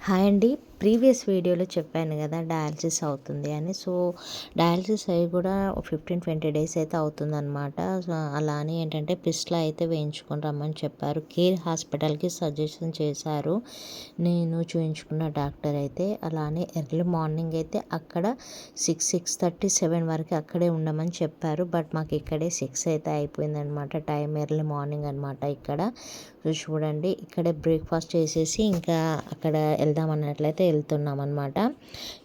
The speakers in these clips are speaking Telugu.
హాయ్ అండి. ప్రీవియస్ వీడియోలో చెప్పాను కదా డయాలసిస్ అవుతుంది అని. సో డయాలసిస్ అయ్యి కూడా 15-20 డేస్ అయితే అవుతుందన్నమాట. సో అలా అని ఏంటంటే పిస్టులు అయితే వేయించుకొని రమ్మని చెప్పారు. కేర్ హాస్పిటల్కి సజెషన్ చేశారు నేను చూయించుకున్న డాక్టర్ అయితే. అలానే ఎర్లీ మార్నింగ్ అయితే అక్కడ 6:30-7 వరకు అక్కడే ఉండమని చెప్పారు. బట్ మాకు ఇక్కడే 6 అయితే అయిపోయిందనమాట. టైం ఎర్లీ మార్నింగ్ అనమాట ఇక్కడ. సో చూడండి, ఇక్కడే బ్రేక్ఫాస్ట్ చేసేసి ఇంకా అక్కడ వెళ్దాం అన్నట్లయితే వెళ్తున్నాం అనమాట.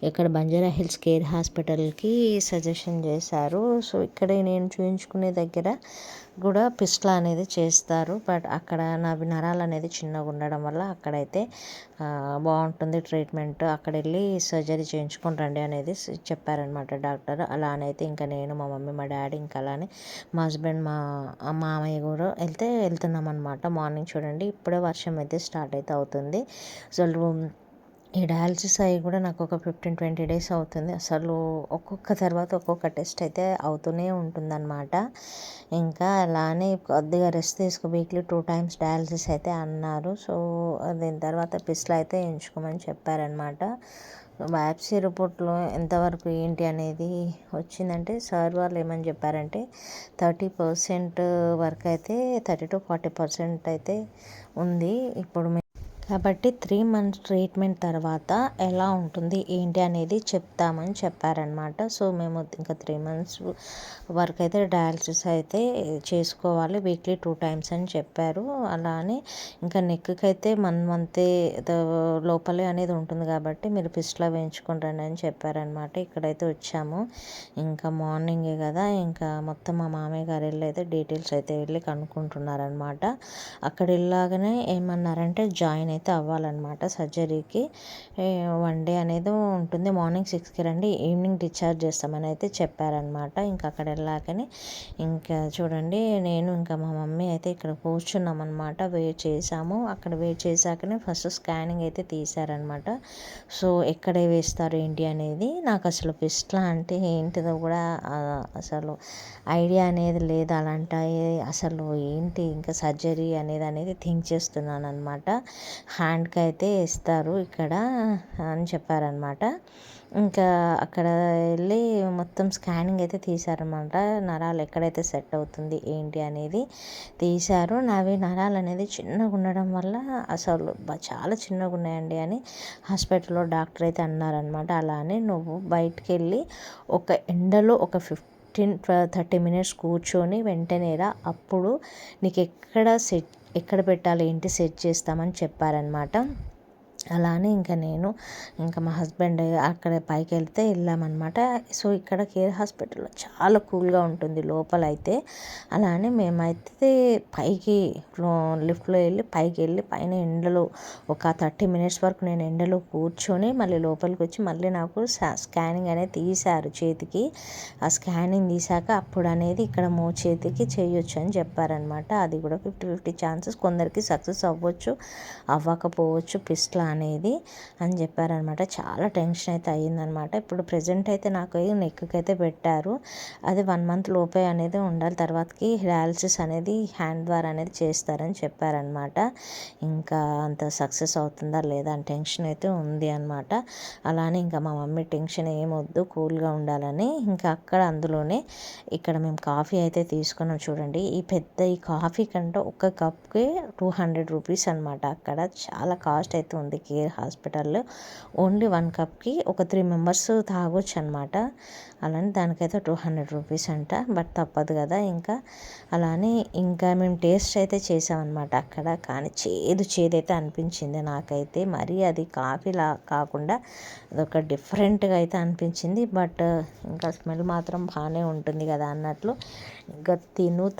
ఇక్కడ బంజారా హిల్స్ కేర్ హాస్పిటల్కి సజెషన్ చేశారు. సో ఇక్కడే నేను చూయించుకునే దగ్గర కూడా పిస్టులు అనేది చేస్తారు. బట్ అక్కడ నరాలు అనేది చిన్నగా ఉండడం వల్ల అక్కడైతే బాగుంటుంది ట్రీట్మెంట్, అక్కడ వెళ్ళి సర్జరీ చేయించుకొని రండి అనేది చెప్పారనమాట డాక్టర్. అలానైతే ఇంకా నేను, మా మమ్మీ, మా డాడీ, ఇంకా అలానే మా హస్బెండ్, మా మామయ్య కూడా వెళ్తున్నాం అనమాట. మార్నింగ్ చూడండి, ఇప్పుడే వర్షం అయితే స్టార్ట్ అయితే అవుతుంది. అసలు ఈ డయాలసిస్ అయ్యి కూడా నాకు ఒక 15-20 డేస్ అవుతుంది. అసలు ఒక్కొక్క తర్వాత ఒక్కొక్క టెస్ట్ అయితే అవుతూనే ఉంటుందన్నమాట. ఇంకా అలానే కొద్దిగా రెస్ట్ తీసుకో, వీక్లీ 2 times డయాలసిస్ అయితే అన్నారు. సో దీని తర్వాత పిస్టులు అయితే ఎంచుకోమని చెప్పారనమాట. బయాప్సీ రిపోర్ట్లో ఎంతవరకు ఏంటి అనేది వచ్చిందంటే సార్ వాళ్ళు ఏమని చెప్పారంటే 30% వరకు అయితే 30-40% అయితే ఉంది ఇప్పుడు. కాబట్టి 3 months ట్రీట్మెంట్ తర్వాత ఎలా ఉంటుంది ఏంటి అనేది చెప్తామని చెప్పారనమాట. సో మేము ఇంకా 3 months వరకు అయితే డయాలసిస్ అయితే చేసుకోవాలి, వీక్లీ 2 times అని చెప్పారు. అలానే ఇంకా నెక్కి అయితే 1 month లోపలే అనేది ఉంటుంది కాబట్టి మీరు పిస్టులు వేయించుకుంటారని అని చెప్పారనమాట. ఇక్కడైతే వచ్చాము, ఇంకా మార్నింగే కదా, ఇంకా మొత్తం మా మామయ్య గారు వెళ్ళి అయితే డీటెయిల్స్ అయితే వెళ్ళి కనుక్కుంటున్నారనమాట. అక్కడ వెళ్ళాగానే ఏమన్నారంటే జాయిన్ అయితే అవ్వాలన్నమాట సర్జరీకి. 1 day అనేది ఉంటుంది. మార్నింగ్ 6కి రండి, ఈవినింగ్ డిశ్చార్జ్ చేస్తామని అయితే చెప్పారనమాట. ఇంకా అక్కడ వెళ్ళాకనే ఇంకా చూడండి, నేను ఇంకా మా మమ్మీ అయితే ఇక్కడ కూర్చున్నాం అనమాట. వెయిట్ చేసాము. అక్కడ వెయిట్ చేశాకనే ఫస్ట్ స్కానింగ్ అయితే తీశారనమాట. సో ఎక్కడే వేస్తారు ఏంటి అనేది నాకు అసలు పిస్టులు అంటే ఏంటిదో కూడా అసలు ఐడియా అనేది లేదు. అలాంటి అసలు ఏంటి ఇంకా సర్జరీ అనేది థింక్ చేస్తున్నాను అనమాట. హ్యాండ్కి అయితే ఇస్తారు ఇక్కడ అని చెప్పారనమాట. ఇంకా అక్కడ వెళ్ళి మొత్తం స్కానింగ్ అయితే తీశారనమాట. నరాలు ఎక్కడైతే సెట్ అవుతుంది ఏంటి అనేది తీశారు. నావి నరాలు అనేది చిన్నగా ఉండడం వల్ల అసలు చాలా చిన్నగా ఉన్నాయండి అని హాస్పిటల్లో డాక్టర్ అయితే అన్నారనమాట. అలానే నువ్వు బయటికి వెళ్ళి ఒక ఎండలో ఒక 15-30 minutes కూర్చొని వెంటనే రా, అప్పుడు నీకు ఎక్కడ పెట్టాలి ఏంటి సెట్ చేస్తామని చెప్పారనమాట. అలానే ఇంకా నేను, ఇంకా మా హస్బెండ్ అక్కడ పైకి వెళ్ళామన్నమాట. సో ఇక్కడ కేర్ హాస్పిటల్లో చాలా కూల్గా ఉంటుంది లోపల అయితే. అలానే మేమైతే పైకి లిఫ్ట్లో వెళ్ళి పైకి వెళ్ళి పైన ఎండలో ఒక 30 minutes వరకు నేను ఎండలో కూర్చొని మళ్ళీ లోపలికి వచ్చి మళ్ళీ నాకు స్కానింగ్ అనేది తీశారు చేతికి. ఆ స్కానింగ్ తీశాక అప్పుడు అనేది ఇక్కడ చేతికి చేయొచ్చు అని చెప్పారనమాట. అది కూడా 50-50 chances, కొందరికి సక్సెస్ అవ్వచ్చు, అవ్వకపోవచ్చు పిస్టులు అనేది అని చెప్పారనమాట. చాలా టెన్షన్ అయితే అయ్యిందనమాట. ఇప్పుడు ప్రజెంట్ అయితే నాకు నెక్కి అయితే పెట్టారు. అది 1 month లోపే అనేది ఉండాలి, తర్వాతకి డయాలసిస్ అనేది హ్యాండ్ ద్వారా అనేది చేస్తారని చెప్పారనమాట. ఇంకా అంత సక్సెస్ అవుతుందా లేదా అని టెన్షన్ అయితే ఉంది అనమాట. అలానే ఇంకా మా మమ్మీ టెన్షన్ ఏమొద్దు, కూల్గా ఉండాలని ఇంకా అక్కడ అందులోనే ఇక్కడ మేము కాఫీ అయితే తీసుకున్నాం. చూడండి, ఈ కాఫీ కంటే ఒక కప్కి 200 rupees అనమాట. అక్కడ చాలా కాస్ట్ అయితే ఉంది కేర్ హాస్పిటల్లో. ఓన్లీ 1 cupకి ఒక 3 members తాగొచ్చు అనమాట. అలానే దానికైతే 200 rupees అంట. బట్ తప్పదు కదా ఇంకా. అలానే ఇంకా మేము టేస్ట్ అయితే చేసామన్నమాట అక్కడ. కానీ చేదైతే అనిపించింది నాకైతే. మరీ అది కాఫీలా కాకుండా అదొక డిఫరెంట్గా అయితే అనిపించింది. బట్ ఇంకా స్మెల్ మాత్రం బాగానే ఉంటుంది కదా అన్నట్లు ఇంకా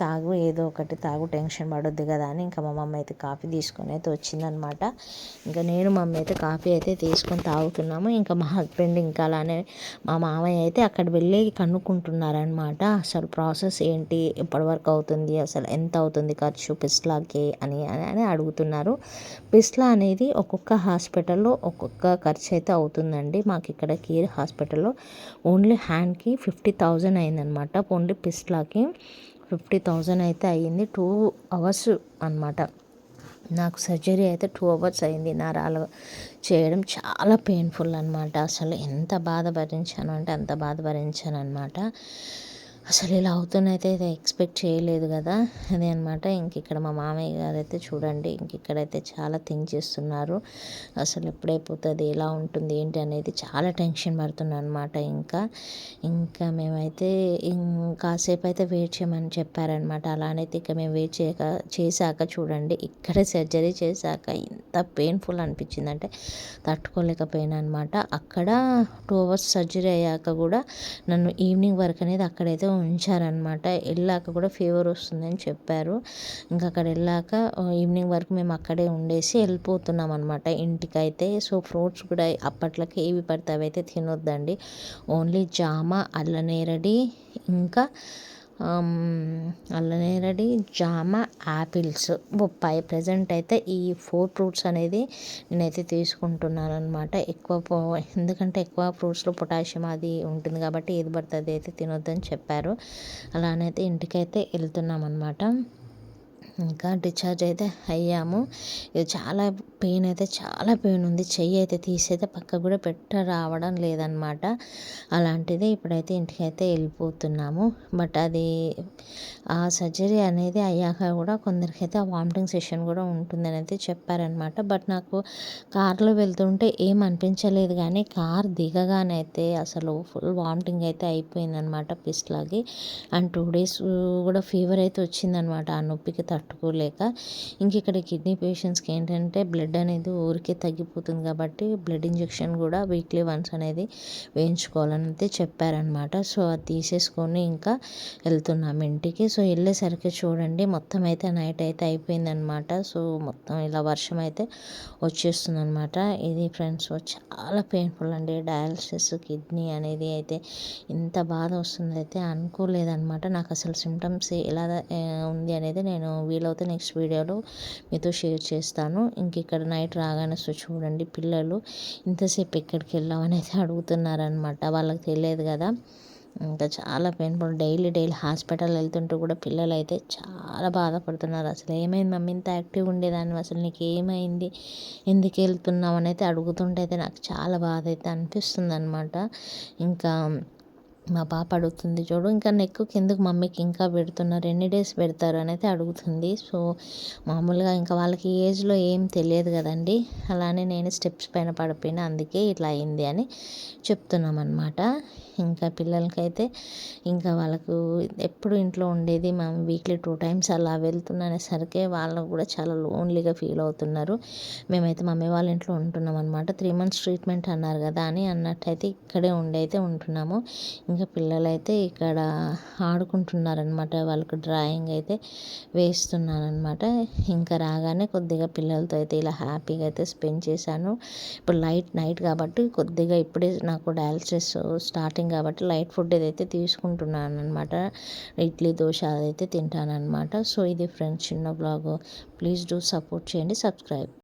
తాగు, ఏదో ఒకటి తాగు, టెన్షన్ పడొద్దు కదా అని ఇంకా మా మమ్మీ అయితే కాఫీ తీసుకొని అయితే వచ్చిందనమాట. ఇంకా నేను మమ్మీ అయితే కాఫీ అయితే తీసుకొని తాగుతున్నాము. ఇంకా మా హస్బెండ్ ఇంకా అలానే మా మామయ్య అయితే అక్కడ వెళ్ళి కనుక్కుంటున్నారనమాట. అసలు ప్రాసెస్ ఏంటి, ఎప్పటివరకు అవుతుంది, అసలు ఎంత అవుతుంది ఖర్చు పిస్టులకి అని అడుగుతున్నారు. పిస్టుల అనేది ఒక్కొక్క హాస్పిటల్లో ఒక్కొక్క ఖర్చు అయితే అవుతుందండి. మాకు ఇక్కడ కేర్ హాస్పిటల్లో ఓన్లీ హ్యాండ్కి 50,000 అయిందనమాట. ఓన్లీ పిస్టులకి 50,000 అయితే అయ్యింది. 2 hours అనమాట. నాకు సర్జరీ అయితే 2 అవర్స్ అయింది. నరాలు చేయడం చాలా పెయిన్ఫుల్ అనమాట. అసలు ఎంత బాధ భరించాను అంటే అంత బాధ భరించాననమాట. అసలు ఇలా అవుతుందైతే ఇది ఎక్స్పెక్ట్ చేయలేదు కదా. అదే అనమాట. ఇక్కడ మా మామయ్య గారైతే చూడండి ఇక్కడైతే చాలా థింక్ చేస్తున్నారు. అసలు ఎప్పుడైపోతుంది, ఎలా ఉంటుంది ఏంటి అనేది చాలా టెన్షన్ పడుతున్నాను అనమాట. ఇంకా మేమైతే కాసేపు అయితే వెయిట్ చేయమని చెప్పారనమాట. అలానైతే మేము వెయిట్ చేశాక చూడండి ఇక్కడే సర్జరీ చేశాక ఎంత పెయిన్ఫుల్ అనిపించిందంటే తట్టుకోలేకపోయాను అనమాట. అక్కడ 2 అవర్స్ సర్జరీ అయ్యాక కూడా నన్ను ఈవినింగ్ వరకు అనేది అక్కడైతే ఉంచారనమాట. వెళ్ళాక కూడా ఫీవర్ వస్తుందని చెప్పారు. అక్కడ వెళ్ళాక ఈవినింగ్ వరకు మేము అక్కడే ఉండేసి వెళ్ళిపోతున్నాం అనమాట ఇంటికైతే. సో ఫ్రూట్స్ కూడా అప్పట్లకి ఏవి పడితే అవి అయితే తినొద్దండి. ఓన్లీ జామ, అల్లనేరడి, ఇంకా అల్లనేరడి, జామ, యాపిల్స్, బొప్పాయి ప్రజెంట్ అయితే ఈ 4 ఫ్రూట్స్ అనేది నేనైతే తీసుకుంటున్నాను అనమాట. ఎందుకంటే ఎక్కువ ఫ్రూట్స్లో పొటాషియం అది ఉంటుంది కాబట్టి ఏది పడితే అది అయితే తినొద్దని చెప్పారు. అలానైతే ఇంటికైతే వెళ్తున్నాం అనమాట. ఇంకా డిశ్చార్జ్ అయితే అయ్యాము. ఇది చాలా పెయిన్ అయితే చాలా పెయిన్ ఉంది. చెయ్యి అయితే తీసైతే పక్కకు కూడా రావడం లేదనమాట. అలాంటిది ఇప్పుడైతే ఇంటికైతే వెళ్ళిపోతున్నాము. బట్ అది ఆ సర్జరీ అనేది అయ్యాక కూడా కొందరికైతే ఆ వామిటింగ్ సెషన్ కూడా ఉంటుందని అయితే చెప్పారనమాట. బట్ నాకు కార్లో వెళ్తుంటే ఏం అనిపించలేదు కానీ కార్ దిగగానైతే అసలు ఫుల్ వామిటింగ్ అయితే అయిపోయిందనమాట పిస్లాగి. అండ్ 2 days కూడా ఫీవర్ అయితే వచ్చిందనమాట ఆ నొప్పికి తట్టుకోలేక. ఇక్కడ కిడ్నీ పేషెంట్స్కి ఏంటంటే బ్లడ్ అనేది ఊరికే తగ్గిపోతుంది కాబట్టి బ్లడ్ ఇంజెక్షన్ కూడా వీక్లీ వన్స్ అనేది వేయించుకోవాలని అయితే చెప్పారనమాట. సో అది తీసేసుకొని ఇంకా వెళ్తున్నాం ఇంటికి. సో వెళ్ళేసరికి చూడండి మొత్తం అయితే నైట్ అయితే అయిపోయిందనమాట. సో మొత్తం ఇలా వర్షం అయితే వచ్చేస్తుందనమాట. ఇది ఫ్రెండ్స్ చాలా పెయిన్ఫుల్ అండి. డయాలసిస్ కిడ్నీ అనేది అయితే ఇంత బాధ వస్తుంది అయితే అనుకోలేదనమాట. నాకు అసలు సిమ్టమ్స్ ఎలా ఉంది అనేది నేను వీలవుతే నెక్స్ట్ వీడియోలో మీతో షేర్ చేస్తాను. ఇక్కడ నైట్ రాగానే చూడండి పిల్లలు ఇంతసేపు ఎక్కడికి వెళ్ళామని అయితే అడుగుతున్నారనమాట. వాళ్ళకి తెలియదు కదా. ఇంకా చాలా పెయిన్ఫుల్. డైలీ హాస్పిటల్ వెళ్తుంటూ కూడా పిల్లలు అయితే చాలా బాధపడుతున్నారు. అసలు ఏమైంది మమ్మీ, ఇంత యాక్టివ్గా ఉండేదాన్ని, అసలు నీకు ఏమైంది, ఎందుకు వెళ్తున్నావు అని అయితే అడుగుతుంటే అయితే నాకు చాలా బాధ అయితే అనిపిస్తుంది అనమాట. ఇంకా మా పాప అడుగుతుంది చూడు, ఇంకా నెక్కు కిందకు మమ్మీకి ఇంకా పెడుతున్నారు, ఎన్ని డేస్ పెడతారు అని అయితే అడుగుతుంది. సో మామూలుగా ఇంకా వాళ్ళకి ఏజ్లో ఏం తెలియదు కదండి. అలానే నేను స్టెప్స్ పైన పడిపోయినా అందుకే ఇట్లా అయింది అని చెప్తున్నాం అనమాట. ఇంకా పిల్లలకైతే ఇంకా వాళ్ళకు ఎప్పుడు ఇంట్లో ఉండేది మేము వీక్లీ 2 times అలా వెళ్తున్నసరికి వాళ్ళు కూడా చాలా లోన్లీగా ఫీల్ అవుతున్నారు. మేమైతే మమ్మీ వాళ్ళ ఇంట్లో ఉంటున్నాం అనమాట. 3 months ట్రీట్మెంట్ అన్నారు కదా అని అన్నట్టయితే ఇక్కడే అయితే ఉంటున్నాము. ఇంకా పిల్లలైతే ఇక్కడ ఆడుకుంటున్నారనమాట. వాళ్ళకు డ్రాయింగ్ అయితే వేస్తున్నానమాట. ఇంకా రాగానే కొద్దిగా పిల్లలతో అయితే ఇలా హ్యాపీగా అయితే స్పెండ్ చేశాను. ఇప్పుడు నైట్ కాబట్టి కొద్దిగా ఇప్పుడే నాకు డయాలసిస్ స్టార్టింగ్ కాబట్టి లైట్ ఫుడ్ ఏదైతే తీసుకుంటున్నాను అనమాట. ఇడ్లీ, దోశ అదైతే తింటానమాట. సో ఇది ఫ్రెండ్స్ చిన్న బ్లాగ్. ప్లీజ్ డూ సపోర్ట్ చేయండి, సబ్స్క్రైబ్.